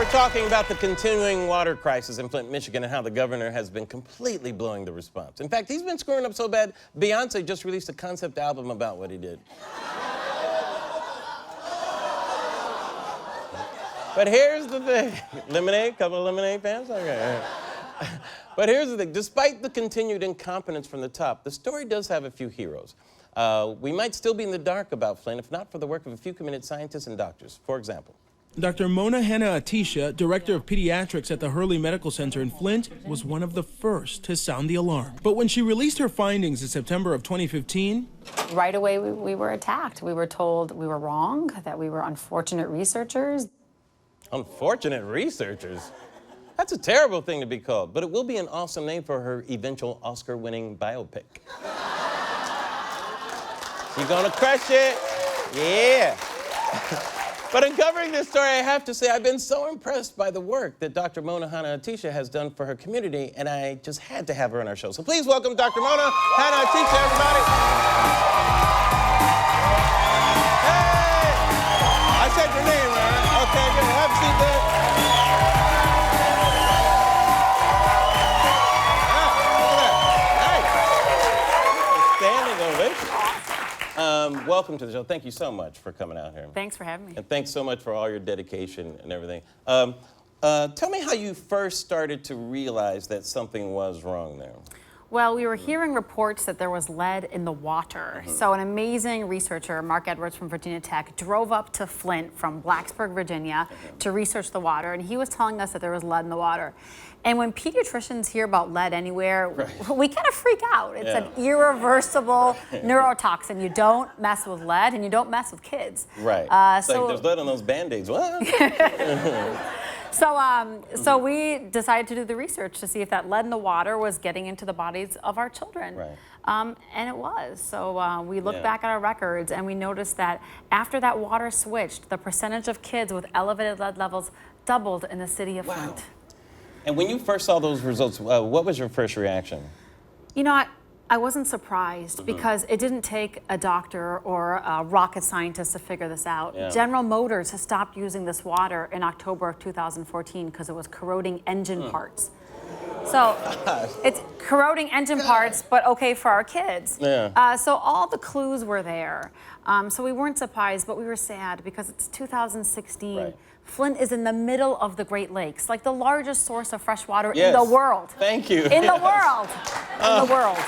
we're talking about the continuing water crisis in Flint, Michigan, and how the governor has been completely blowing the response. In fact, he's been screwing up so bad, Beyonce just released a concept album about what he did. But here's the thing. Lemonade? Couple of Lemonade fans? Okay. But here's the thing. Despite the continued incompetence from the top, the story does have a few heroes. We might still be in the dark about Flint if not for the work of a few committed scientists and doctors. For example, Dr Mona Hanna-Attisha, director of pediatrics at the Hurley Medical Center in Flint, was one of the first to sound the alarm. But when she released her findings in September of 2015, right away we were attacked. We were told we were wrong, that we were unfortunate researchers. Unfortunate researchers? That's a terrible thing to be called, but it will be an awesome name for her eventual Oscar-winning biopic. You gonna crush it? Yeah. But in covering this story, I have to say I've been so impressed by the work that Dr Mona Hanna-Attisha has done for her community, and I just had to have her on our show. So please welcome Dr Mona Hanna-Attisha, everybody. Hey! I said your name, man. Okay, good. Have a seat there. Welcome to the show. Thank you so much for coming out here. Thanks for having me. And thanks so much for all your dedication and everything. Tell me how you first started to realize that something was wrong there. Well, we were hearing reports that there was lead in the water. So an amazing researcher, Mark Edwards from Virginia Tech, drove up to Flint from Blacksburg, Virginia, to research the water, and he was telling us that there was lead in the water. And when pediatricians hear about lead anywhere, we kind of freak out. It's an irreversible neurotoxin. You don't mess with lead, and you don't mess with kids. Right. It's like there's lead on those Band-Aids. What? So we decided to do the research to see if that lead in the water was getting into the bodies of our children. Right. And it was. So we looked back at our records and we noticed that after that water switched, the percentage of kids with elevated lead levels doubled in the city of Flint. And when you first saw those results, what was your first reaction? You know, I wasn't surprised because it didn't take a doctor or a rocket scientist to figure this out. General Motors has stopped using this water in October of 2014 because it was corroding engine parts. So it's corroding engine parts, but okay for our kids. So all the clues were there. So we weren't surprised, but we were sad because it's 2016. Flint is in the middle of the Great Lakes, like the largest source of fresh water in the world. Thank you. In the world. In the world.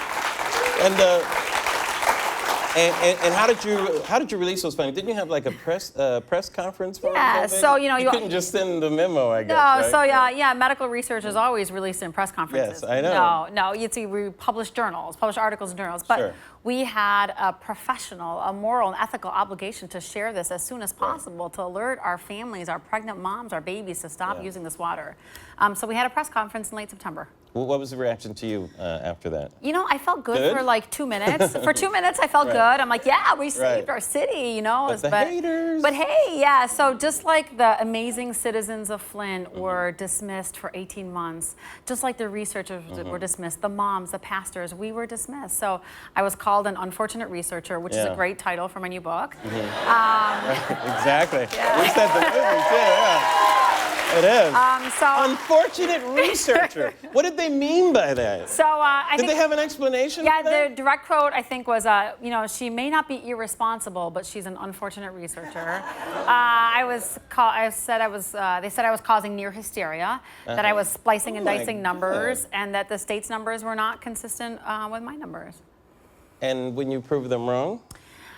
And how did you release those findings? Didn't you have like a press conference for it? So you couldn't just send the memo, I guess. No, right? so yeah, medical research is always released in press conferences. Yes, I know. No, you see, we publish articles in journals, but we had a professional, a moral and ethical obligation to share this as soon as possible to alert our families, our pregnant moms, our babies to stop using this water. So we had a press conference in late September. What was the reaction to you after that? You know, I felt good for like 2 minutes. For 2 minutes, I felt good. I'm like, yeah, we saved our city, you know. But the haters. But hey, yeah, so just like the amazing citizens of Flint were dismissed for 18 months, just like the researchers were dismissed, the moms, the pastors, we were dismissed. So I was called an unfortunate researcher, which is a great title for my new book. Exactly. We said the movies, It is. Unfortunate researcher. What did they mean by that? So did they have an explanation? Yeah, the direct quote I think was, you know, she may not be irresponsible, but she's an unfortunate researcher. They said I was causing near hysteria, that I was splicing and dicing numbers, and that the state's numbers were not consistent with my numbers. And when you proved them wrong,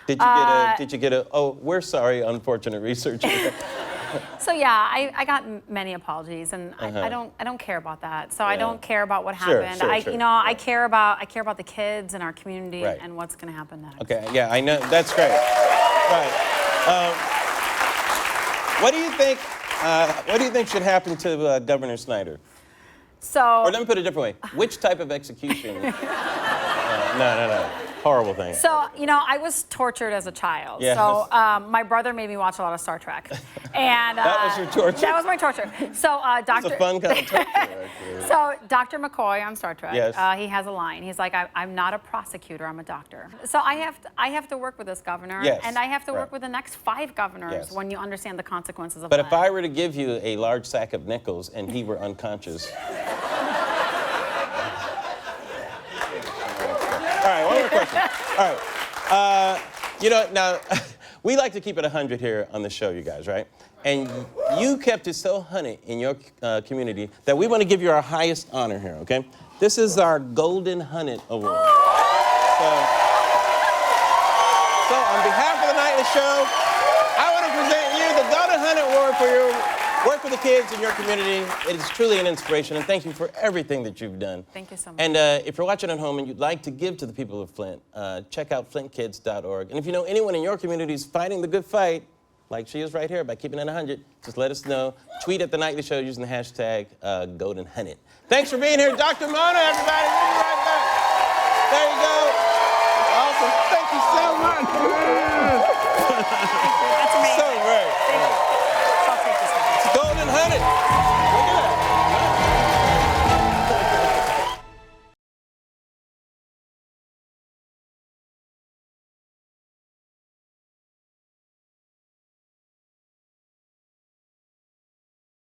did you get a oh, we're sorry, unfortunate researcher? So yeah, I got many apologies, and I don't care about that. So I don't care about what happened. I care about the kids and our community and what's going to happen next. Okay, yeah, I know that's great. Right. What do you think? What do you think should happen to Governor Snyder? So. Or let me put it a different way. Which type of execution? No. Horrible thing. So, you know, I was tortured as a child. Yes. So my brother made me watch a lot of Star Trek. And that was your torture? That was my torture. So That's a fun kind of torture, actually. So Dr. McCoy on Star Trek, yes. He has a line. He's like, I'm not a prosecutor, I'm a doctor. So I have to work with this governor, yes. and I have to right. work with the next 5 governors yes. when you understand the consequences of But that. if I were to give you a large sack of nickels and he were unconscious. All right, one more question. All right. You know, now, we like to keep it 100 here on the show, you guys, right? And you kept it so honey in your community that we want to give you our highest honor here, okay? This is our Golden Hunted Award. So on behalf of the Nightly Show, I want to present you the Golden Hunted Award for your work with the kids in your community. It is truly an inspiration, and thank you for everything that you've done. Thank you so much. And if you're watching at home and you'd like to give to the people of Flint, check out flintkids.org. And if you know anyone in your community who's fighting the good fight, like she is right here, by keeping it 100, just let us know. Tweet at The Nightly Show using the hashtag Golden Hunted. Thanks for being here, Dr. Mona, everybody. We'll be right back. There you go. Awesome. Thank you so much. That's amazing. So great. Thank you. I'll take this one. Golden Hunted.